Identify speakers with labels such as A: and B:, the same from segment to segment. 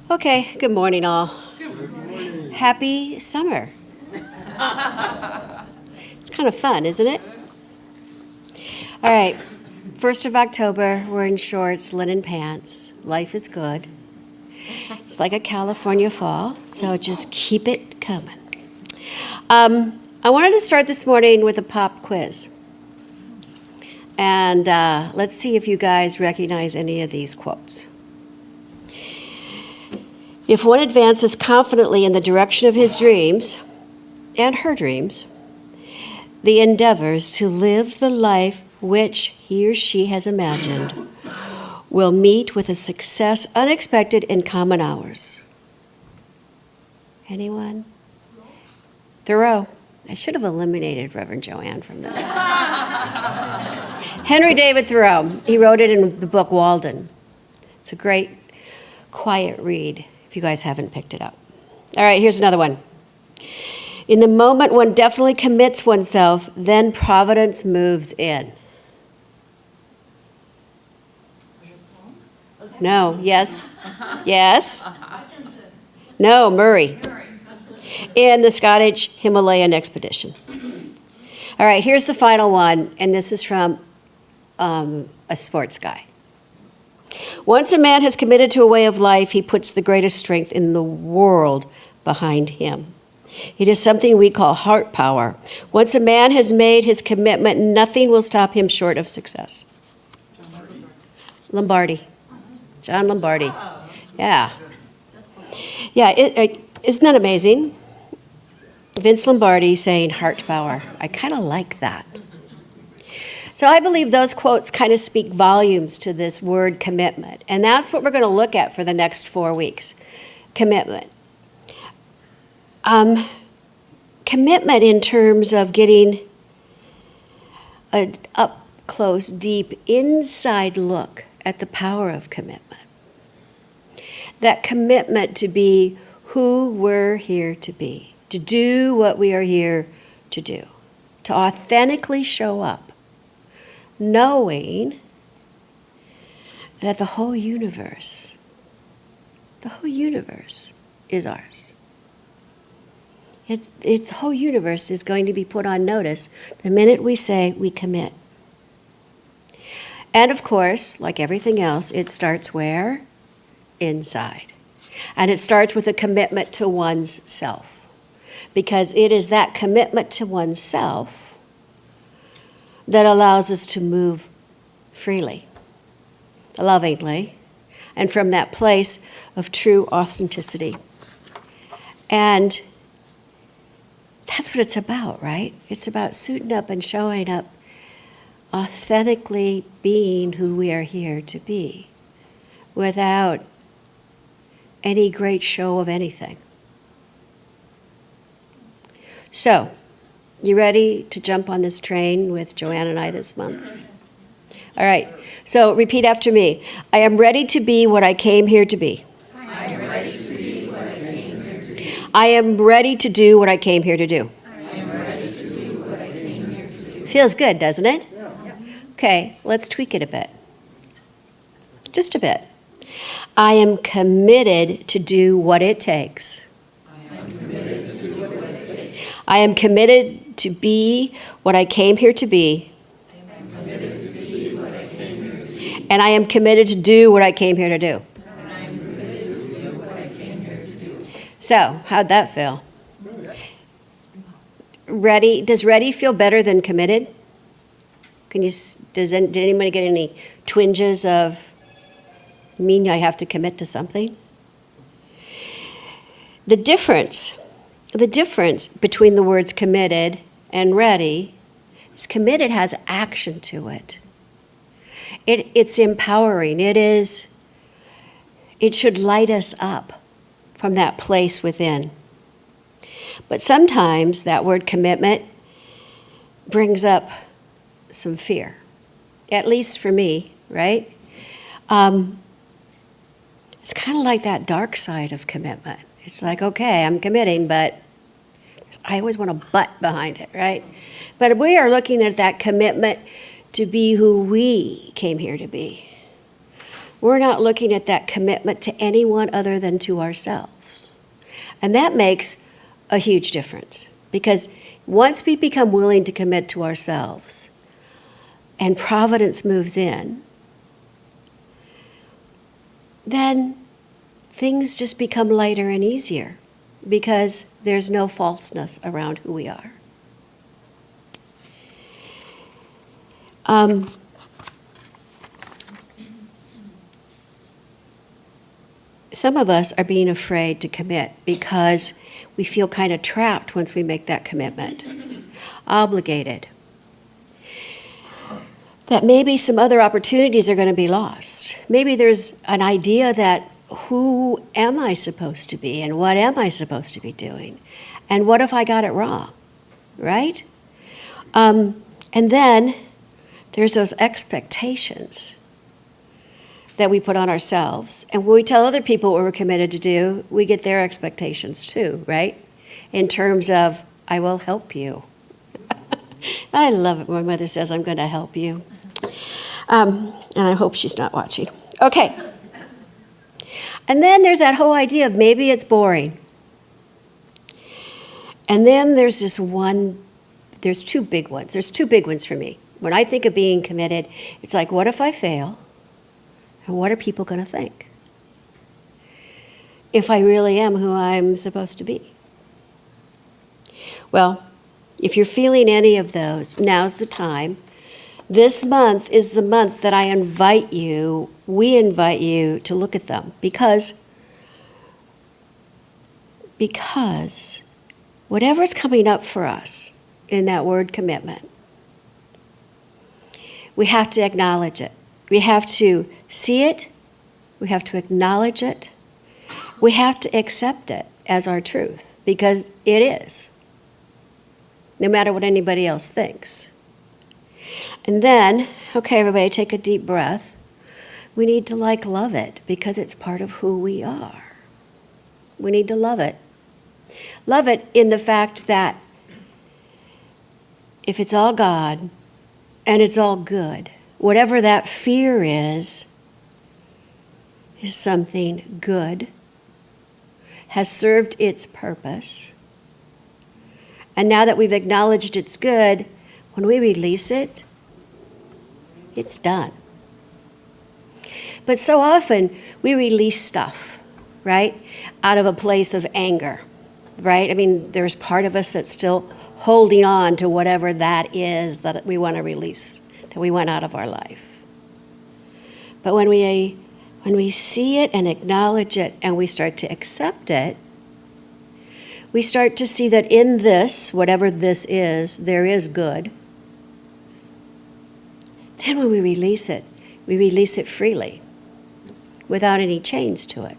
A: Okay, good morning, all. Happy summer. It's kind of fun, isn't it? All right, 1st of October, we're in shorts, linen pants. Life is good. It's like a California fall, so just keep it coming. I wanted to start this morning with a pop quiz. And let's see if you guys recognize any of these quotes. If one advances confidently in the direction of his dreams and her dreams, the endeavors to live the life which he or she has imagined will meet with a success unexpected in common hours. Anyone? Thoreau. I should have eliminated Reverend Joanne from this. Henry David Thoreau. He wrote it in the book Walden. It's a great, quiet read if you guys haven't picked it up. All right, here's another one. In the moment one definitely commits oneself, then providence moves in. No, yes, yes. No, Murray. In the Scottish Himalayan expedition. All right, here's the final one, and this is from a sports guy. Once a man has committed to a way of life, he puts the greatest strength in the world behind him. It is something we call heart power. Once a man has made his commitment, nothing will stop him short of success. Lombardi. John Lombardi. Yeah. Yeah, isn't that amazing? Vince Lombardi saying heart power. I kind of like that. So I believe those quotes kind of speak volumes to this word commitment. And that's what we're going to look at for the next 4 weeks. Commitment. Commitment in terms of getting an up-close, deep, inside look at the power of commitment. That commitment to be who we're here to be, to do what we are here to do, to authentically show up, knowing that the whole universe is ours. The whole universe is going to be put on notice the minute we say we commit. And of course, like everything else, it starts where? Inside. And it starts with a commitment to one's self. Because it is that commitment to oneself that allows us to move freely, lovingly, and from that place of true authenticity. And that's what it's about, right? It's about suiting up and showing up, authentically being who we are here to be, without any great show of anything. So, you ready to jump on this train with Joanne and I this month? All right, so repeat after me. I am ready to be what I came here to be.
B: I am ready to be what I came here to be.
A: I am ready to do what I came here to do.
B: I am ready to do what I came here to do.
A: Feels good, doesn't it?
B: Yes.
A: Okay, let's tweak it a bit. Just a bit. I am committed to do what it takes.
B: I am committed to do what it takes.
A: I am committed to be what I came here to be.
B: I am committed to be what I came here to be.
A: And I am committed to do what I came here to do.
B: And I am committed to do what I came here to do.
A: So, how'd that feel? Ready? Does ready feel better than committed? Did anybody get any twinges of mean I have to commit to something? The difference between the words committed and ready is committed has action to it. It's empowering. It should light us up from that place within. But sometimes that word commitment brings up some fear, at least for me, right? It's kind of like that dark side of commitment. It's like, okay, I'm committing, but I always want a but behind it, right? But we are looking at that commitment to be who we came here to be. we're not looking at that commitment to anyone other than to ourselves. And that makes a huge difference, because once we become willing to commit to ourselves and providence moves in, then things just become lighter and easier because there's no falseness around who we are. Some of us are being afraid to commit because we feel kind of trapped once we make that commitment, obligated. That maybe some other opportunities are going to be lost. Maybe there's an idea that who am I supposed to be and what am I supposed to be doing? And what if I got it wrong, right? And then there's those expectations that we put on ourselves. And when we tell other people what we're committed to do, we get their expectations too, right? In terms of, I will help you. I love it when my mother says, I'm going to help you. And I hope she's not watching. Okay. And then there's that whole idea of maybe it's boring. And then there's there's two big ones. There's two big ones for me. When I think of being committed, it's like, what if I fail? And what are people going to think if I really am who I'm supposed to be? Well, if you're feeling any of those, now's the time. This month is the month that we invite you to look at them, because whatever's coming up for us in that word commitment, we have to acknowledge it. We have to see it, we have to acknowledge it, we have to accept it as our truth, because it is, no matter what anybody else thinks. And then, okay, everybody, take a deep breath. We need to love it, because it's part of who we are. We need to love it. Love it in the fact that if it's all God and it's all good, whatever that fear is something good, has served its purpose. And now that we've acknowledged it's good, when we release it, it's done. But so often we release stuff, right? Out of a place of anger, right? I mean, there's part of us that's still holding on to whatever that is that we want to release, that we want out of our life. But when we see it and acknowledge it and we start to accept it, we start to see that in this, whatever this is, there is good. Then when we release it freely, without any chains to it.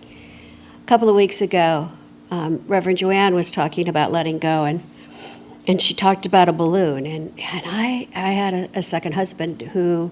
A: A couple of weeks ago, Reverend Joanne was talking about letting go, and she talked about a balloon. And I had a second husband who,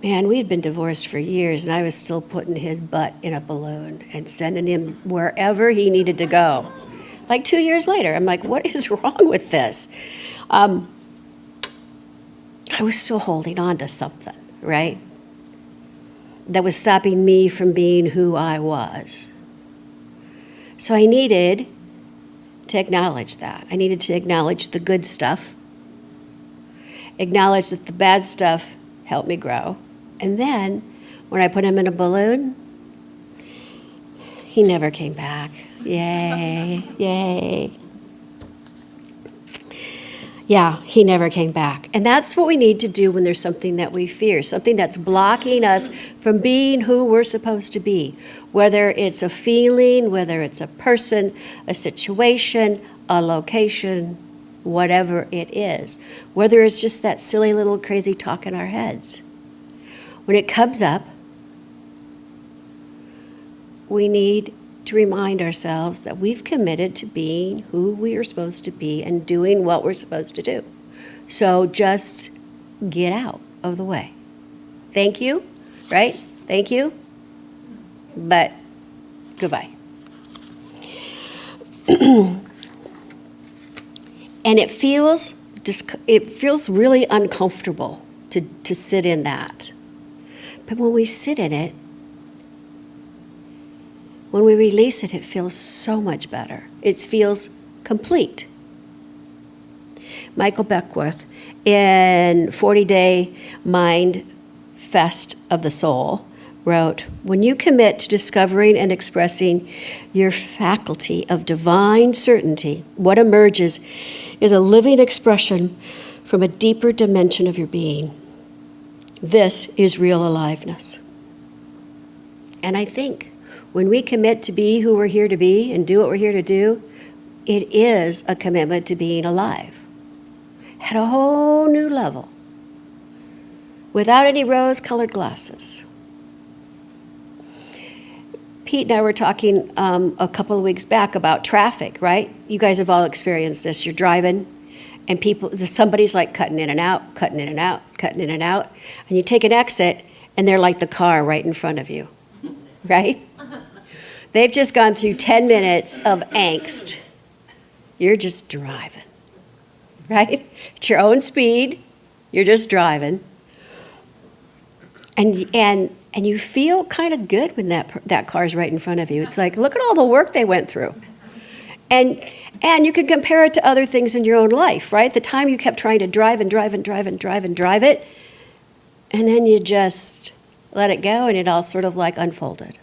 A: man, we had been divorced for years, and I was still putting his butt in a balloon and sending him wherever he needed to go. Like 2 years later, I'm like, what is wrong with this? I was still holding on to something, right? That was stopping me from being who I was. So I needed to acknowledge that. I needed to acknowledge the good stuff, acknowledge that the bad stuff helped me grow. And then, when I put him in a balloon, he never came back. Yay, yay. Yeah, he never came back. And that's what we need to do when there's something that we fear, something that's blocking us from being who we're supposed to be, whether it's a feeling, whether it's a person, a situation, a location, whatever it is, whether it's just that silly little crazy talk in our heads. When it comes up, we need to remind ourselves that we've committed to being who we are supposed to be and doing what we're supposed to do. So just get out of the way. Thank you, right? Thank you, but goodbye. And it feels really uncomfortable to sit in that. But when we sit in it, when we release it, it feels so much better. It feels complete. Michael Beckwith, in 40-Day Mind Fest of the Soul, wrote, "When you commit to discovering and expressing your faculty of divine certainty, what emerges is a living expression from a deeper dimension of your being. This is real aliveness." And I think when we commit to be who we're here to be and do what we're here to do, it is a commitment to being alive at a whole new level, without any rose-colored glasses. Pete and I were talking a couple of weeks back about traffic, right? You guys have all experienced this. You're driving, and somebody's like cutting in and out, cutting in and out, cutting in and out, and you take an exit, and they're like the car right in front of you, right? They've just gone through 10 minutes of angst. You're just driving, right? At your own speed, you're just driving. And you feel kind of good when that car's right in front of you. It's like, look at all the work they went through. And you can compare it to other things in your own life, right? The time you kept trying to drive and drive and drive and drive and drive it, and then you just let it go and it all sort of like unfolded.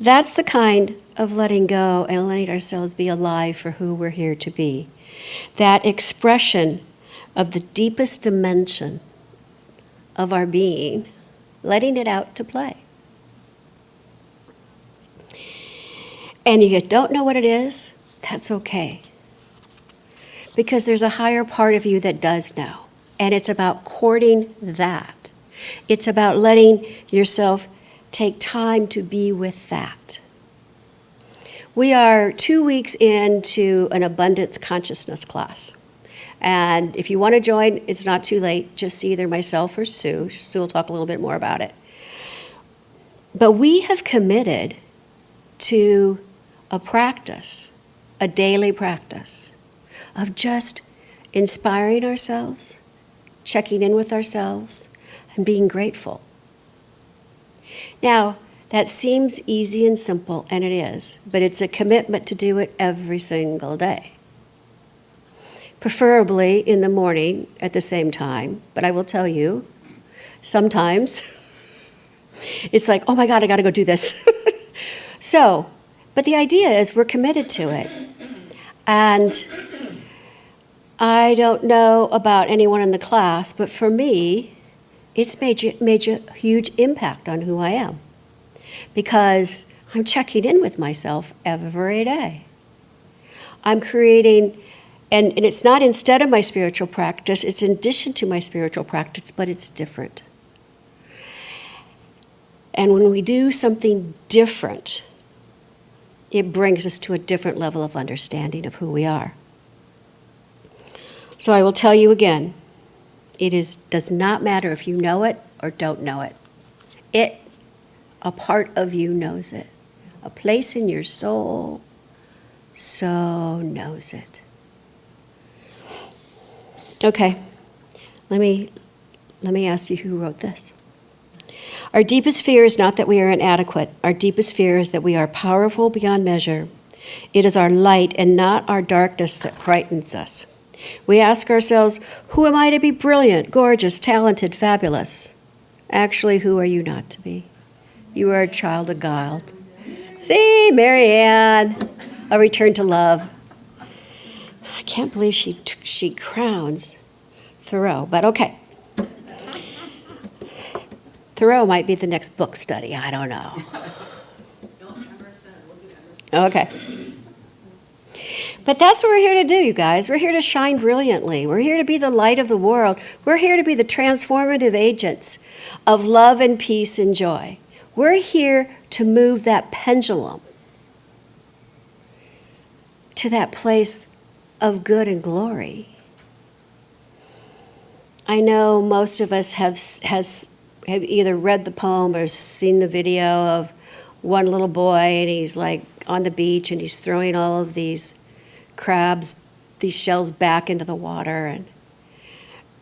A: That's the kind of letting go and letting ourselves be alive for who we're here to be. That expression of the deepest dimension of our being, letting it out to play. And if you don't know what it is, that's okay. Because there's a higher part of you that does know. And it's about courting that. It's about letting yourself take time to be with that. We are 2 weeks into an abundance consciousness class. And if you want to join, it's not too late. Just see either myself or Sue. Sue will talk a little bit more about it. But we have committed to a practice, a daily practice, of just inspiring ourselves, checking in with ourselves, and being grateful. Now, that seems easy and simple, and it is, but it's a commitment to do it every single day. Preferably in the morning at the same time, but I will tell you, sometimes it's like, oh my God, I gotta go do this. But the idea is we're committed to it. And I don't know about anyone in the class, but for me, it's made a huge impact on who I am. Because I'm checking in with myself every day. I'm creating, and it's not instead of my spiritual practice, it's in addition to my spiritual practice, but it's different. And when we do something different, it brings us to a different level of understanding of who we are. So I will tell you again, does not matter if you know it or don't know it. A part of you knows it. A place in your soul so knows it. Okay, let me ask you who wrote this. Our deepest fear is not that we are inadequate. Our deepest fear is that we are powerful beyond measure. It is our light and not our darkness that frightens us. We ask ourselves, who am I to be brilliant, gorgeous, talented, fabulous? Actually, who are you not to be? You are a child of God. See, Marianne, a return to love. I can't believe she crowns Thoreau, but okay. Thoreau might be the next book study. I don't know. Okay. But that's what we're here to do, you guys. We're here to shine brilliantly. We're here to be the light of the world. We're here to be the transformative agents of love and peace and joy. We're here to move that pendulum to that place of good and glory. I know most of us have either read the poem or seen the video of one little boy, and he's like on the beach and he's throwing all of these crabs, these shells back into the water.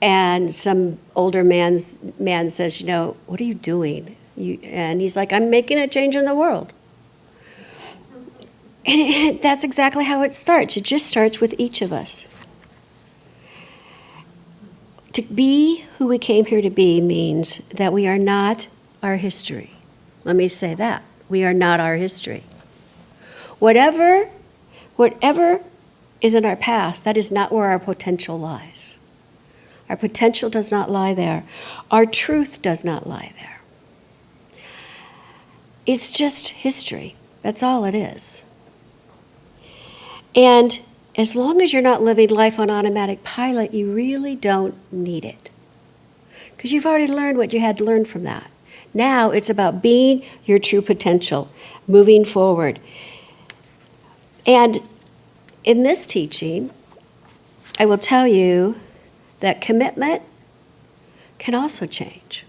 A: And some older man says, what are you doing? And he's like, I'm making a change in the world. And that's exactly how it starts. It just starts with each of us. To be who we came here to be means that we are not our history. Let me say that. We are not our history. Whatever is in our past, that is not where our potential lies. Our potential does not lie there. Our truth does not lie there. It's just history. That's all it is. And as long as you're not living life on automatic pilot, you really don't need it. Because you've already learned what you had to learn from that. Now it's about being your true potential, moving forward. And in this teaching, I will tell you that commitment can also change.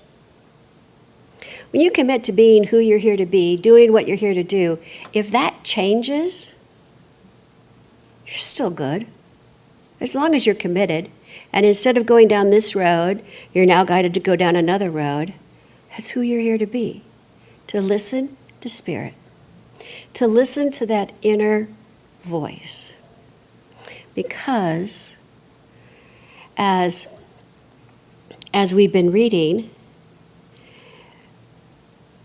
A: When you commit to being who you're here to be, doing what you're here to do, if that changes, you're still good. As long as you're committed. And instead of going down this road, you're now guided to go down another road. That's who you're here to be. To listen to Spirit. To listen to that inner voice. Because as we've been reading,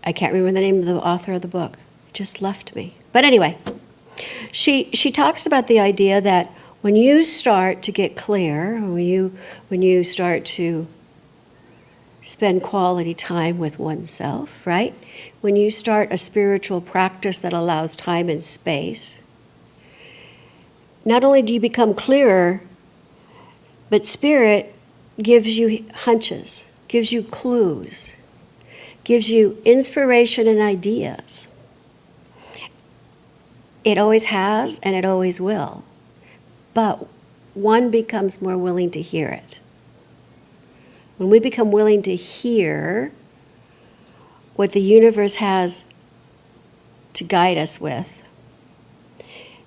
A: I can't remember the name of the author of the book. It just left me. But anyway, she talks about the idea that when you start to get clear, when you start to spend quality time with oneself, right? When you start a spiritual practice that allows time and space, not only do you become clearer, but Spirit gives you hunches, gives you clues, gives you inspiration and ideas. It always has and it always will. But one becomes more willing to hear it. When we become willing to hear what the universe has to guide us with,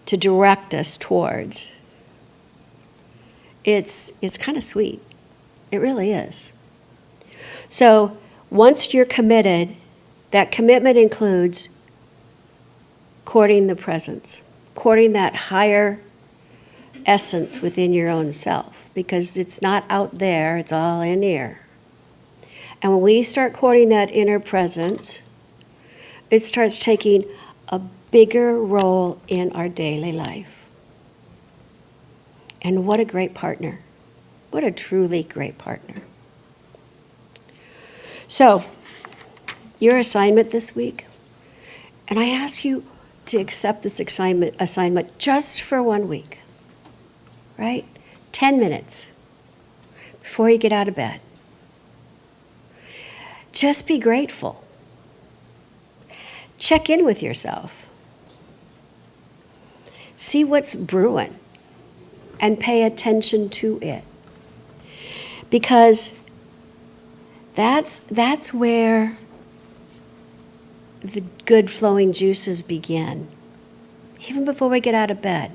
A: to direct us towards, it's kind of sweet. It really is. So once you're committed, that commitment includes courting the presence, courting that higher essence within your own self, because it's not out there, it's all in here. And when we start courting that inner presence, it starts taking a bigger role in our daily life. And what a great partner. What a truly great partner. So, your assignment this week, and I ask you to accept this assignment just for 1 week, right? 10 minutes before you get out of bed. Just be grateful. Check in with yourself. See what's brewing and pay attention to it. Because that's where the good flowing juices begin. Even before we get out of bed,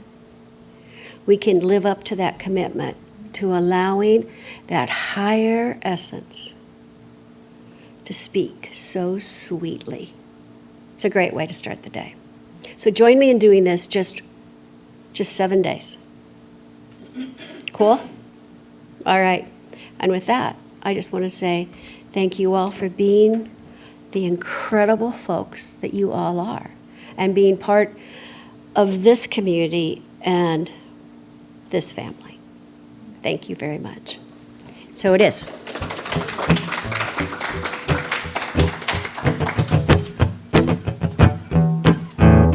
A: we can live up to that commitment to allowing that higher essence to speak so sweetly. It's a great way to start the day. So join me in doing this just 7 days. Cool? All right. And with that, I just want to say thank you all for being the incredible folks that you all are and being part of this community and this family. Thank you very much. So it is.